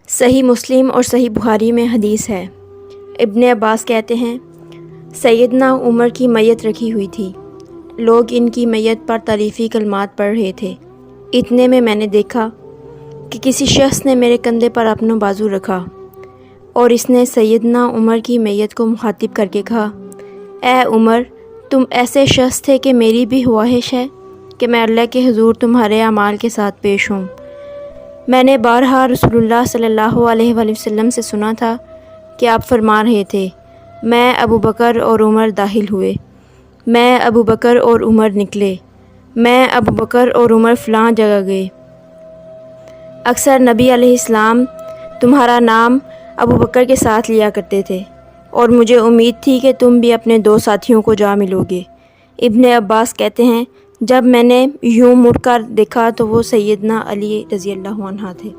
صحیح مسلم اور صحیح بخاری میں حدیث ہے، ابن عباس کہتے ہیں سیدنا عمر کی میت رکھی ہوئی تھی، لوگ ان کی میت پر تعریفی کلمات پڑھ رہے تھے۔ اتنے میں نے دیکھا کہ کسی شخص نے میرے کندھے پر اپنا بازو رکھا اور اس نے سیدنا عمر کی میت کو مخاطب کر کے کہا، اے عمر، تم ایسے شخص تھے کہ میری بھی خواہش ہے کہ میں اللہ کے حضور تمہارے اعمال کے ساتھ پیش ہوں۔ میں نے بارہا رسول اللہ صلی اللہ علیہ وآلہ وسلم سے سنا تھا کہ آپ فرما رہے تھے، میں ابو بکر اور عمر داخل ہوئے، میں ابو بکر اور عمر نکلے، میں ابو بکر اور عمر فلاں جگہ گئے۔ اکثر نبی علیہ السلام تمہارا نام ابو بکر کے ساتھ لیا کرتے تھے اور مجھے امید تھی کہ تم بھی اپنے دو ساتھیوں کو جا ملو گے۔ ابن عباس کہتے ہیں جب میں نے یوں مڑ کر دیکھا تو وہ سیدنا علی رضی اللہ عنہ تھے۔